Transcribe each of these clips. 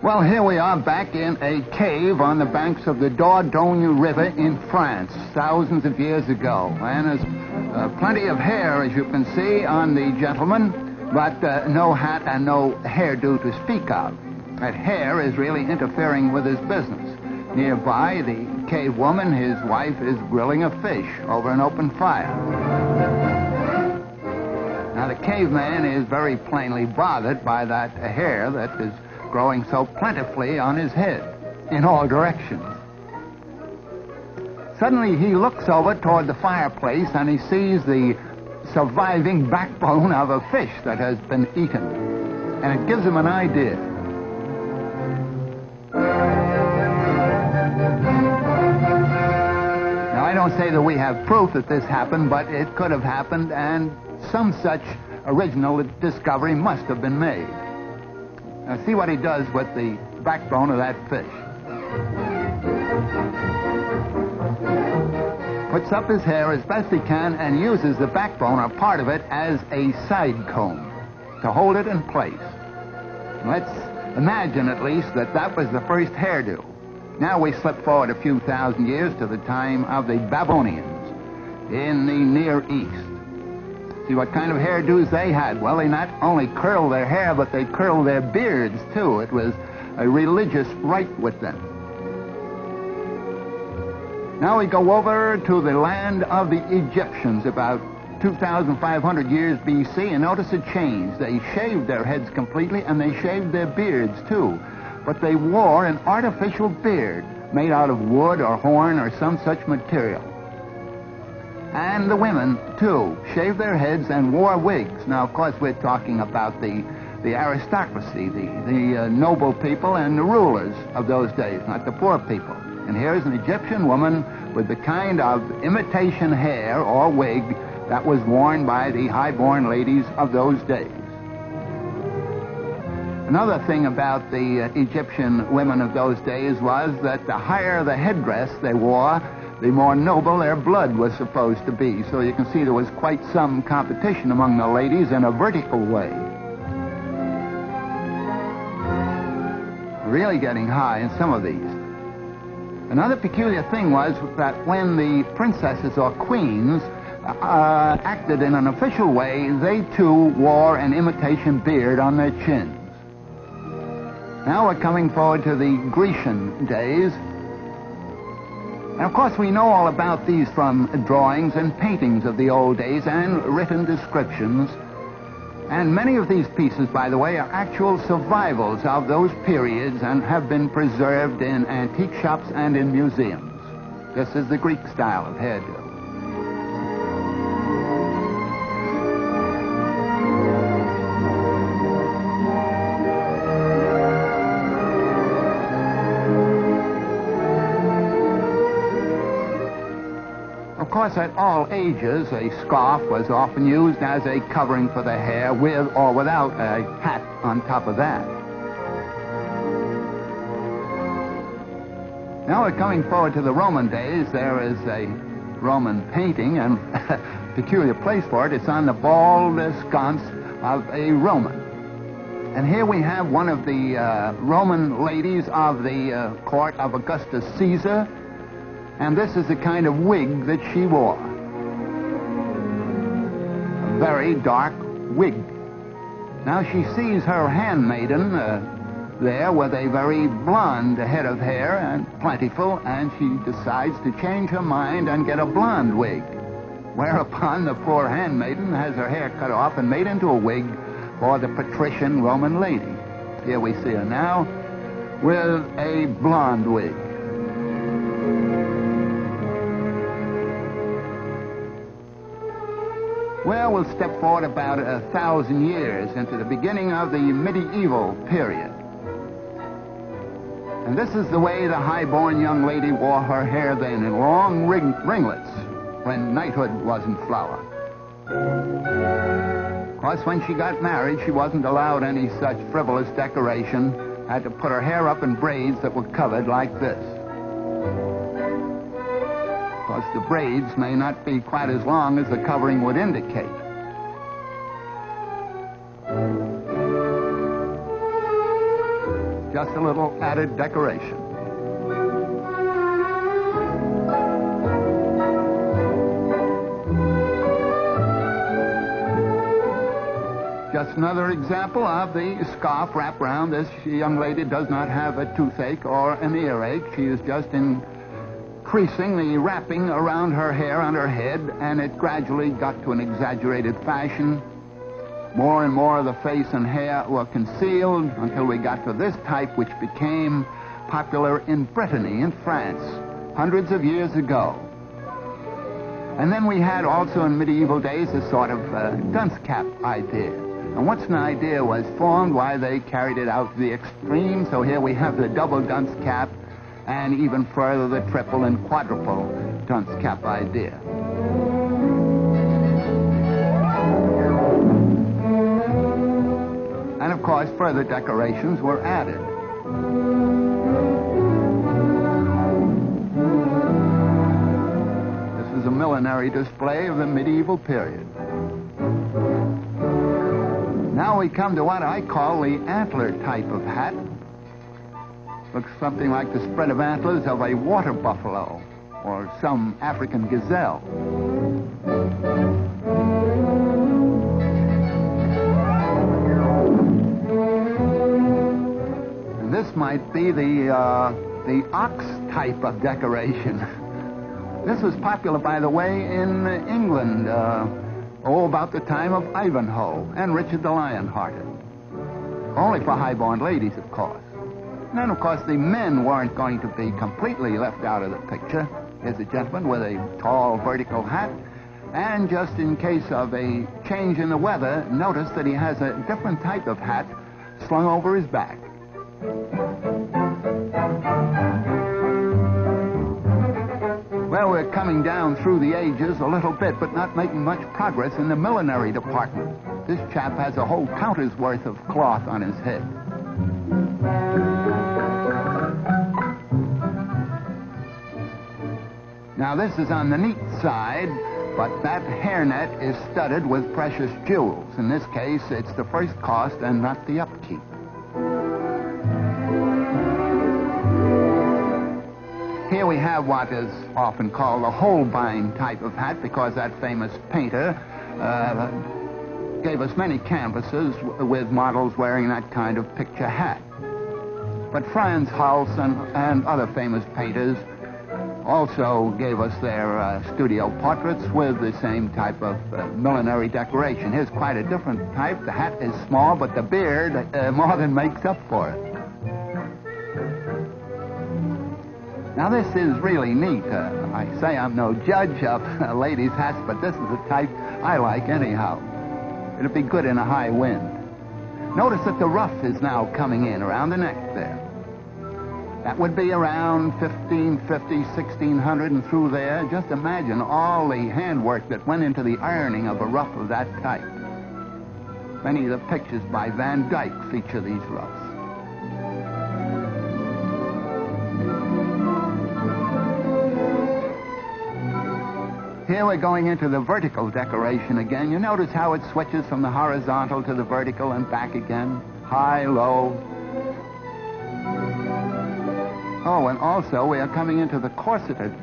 Well, here we are back in a cave on the banks of the Dordogne River in France, thousands of years ago. And there's plenty of hair, as you can see, on the gentleman, but no hat and no hairdo to speak of. That hair is really interfering with his business. Nearby, the cave woman, his wife, is grilling a fish over an open fire. Now, the caveman is very plainly bothered by that hair that is growing so plentifully on his head in all directions. Suddenly he looks over toward the fireplace and he sees the surviving backbone of a fish that has been eaten. And it gives him an idea. Now, I don't say that we have proof that this happened, but it could have happened, and some such original discovery must have been made. Now, see what he does with the backbone of that fish. Puts up his hair as best he can and uses the backbone, or part of it, as a side comb to hold it in place. Let's imagine, at least, that that was the first hairdo. Now we slip forward a few thousand years to the time of the Babylonians in the Near East. See what kind of hairdos they had. Well, they not only curled their hair, but they curled their beards, too. It was a religious rite with them. Now we go over to the land of the Egyptians, about 2,500 years B.C., and notice a change. They shaved their heads completely, and they shaved their beards, too. But they wore an artificial beard made out of wood or horn or some such material. And the women, too, shaved their heads and wore wigs. Now, of course, we're talking about the aristocracy, the noble people and the rulers of those days, not the poor people. And here's an Egyptian woman with the kind of imitation hair or wig that was worn by the high-born ladies of those days. Another thing about the Egyptian women of those days was that the higher the headdress they wore, the more noble their blood was supposed to be. So you can see there was quite some competition among the ladies in a vertical way. Really getting high in some of these. Another peculiar thing was that when the princesses or queens acted in an official way, they too wore an imitation beard on their chins. Now we're coming forward to the Grecian days. And of course, we know all about these from drawings and paintings of the old days and written descriptions. And many of these pieces, by the way, are actual survivals of those periods and have been preserved in antique shops and in museums. This is the Greek style of hairdo. Of course, at all ages, a scarf was often used as a covering for the hair, with or without a hat on top of that. Now we're coming forward to the Roman days. There is a Roman painting, and a peculiar place for it. It's on the bald sconce of a Roman. And here we have one of the Roman ladies of the court of Augustus Caesar. And this is the kind of wig that she wore. A very dark wig. Now she sees her handmaiden there with a very blonde head of hair and plentiful, and she decides to change her mind and get a blonde wig. Whereupon the poor handmaiden has her hair cut off and made into a wig for the patrician Roman lady. Here we see her now with a blonde wig. Well, we'll step forward about 1,000 years into the beginning of the medieval period. And this is the way the high-born young lady wore her hair then, in long ringlets, when knighthood was in flower. Of course, when she got married, she wasn't allowed any such frivolous decoration. Had to put her hair up in braids that were covered like this. Because the braids may not be quite as long as the covering would indicate. Just a little added decoration. Just another example of the scarf wrapped around. This young lady does not have a toothache or an earache. She is just increasing the wrapping around her hair on her head, and it gradually got to an exaggerated fashion. More and more of the face and hair were concealed until we got to this type, which became popular in Brittany, in France, hundreds of years ago. And then we had also in medieval days a sort of dunce cap idea. And once an idea was formed, why, they carried it out to the extreme. So here we have the double dunce cap, and even further the triple and quadruple dunce cap idea. And of course, further decorations were added. This is a millinery display of the medieval period. Now we come to what I call the antler type of hat. Looks something like the spread of antlers of a water buffalo or some African gazelle. And this might be the ox type of decoration. This was popular, by the way, in England, about the time of Ivanhoe and Richard the Lionhearted. Only for high-born ladies, of course. And then, of course, the men weren't going to be completely left out of the picture. Here's a gentleman with a tall vertical hat. And just in case of a change in the weather, notice that he has a different type of hat slung over his back. Well, we're coming down through the ages a little bit, but not making much progress in the millinery department. This chap has a whole counter's worth of cloth on his head. Now, this is on the neat side, but that hairnet is studded with precious jewels. In this case, it's the first cost and not the upkeep. Here we have what is often called a Holbein type of hat, because that famous painter gave us many canvases with models wearing that kind of picture hat. But Franz Hals and other famous painters also gave us their studio portraits with the same type of millinery decoration. Here's quite a different type. The hat is small, but the beard more than makes up for it. Now, this is really neat. I say I'm no judge of ladies' hats, but this is the type I like anyhow. It'll be good in a high wind. Notice that the ruff is now coming in around the neck there. That would be around 1550, 1600 and through there. Just imagine all the handwork that went into the ironing of a ruff of that type. Many of the pictures by Van Dyck feature these ruffs. Here we're going into the vertical decoration again. You notice how it switches from the horizontal to the vertical and back again. High, low. Oh, and also we are coming into the corseted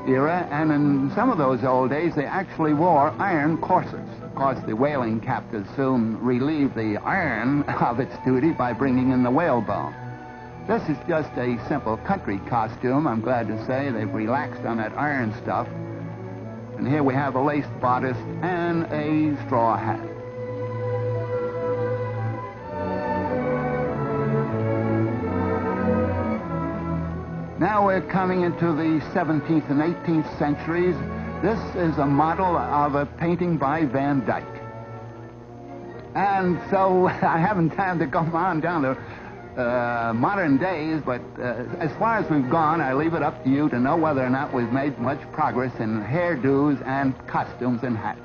era, and in some of those old days they actually wore iron corsets. Of course, the whaling captors soon relieved the iron of its duty by bringing in the whalebone. This is just a simple country costume, I'm glad to say. They've relaxed on that iron stuff. And here we have a lace bodice and a straw hat. Now we're coming into the 17th and 18th centuries. This is a model of a painting by Van Dyck. And so I haven't time to come on down to modern days, but as far as we've gone, I leave it up to you to know whether or not we've made much progress in hairdos and costumes and hats.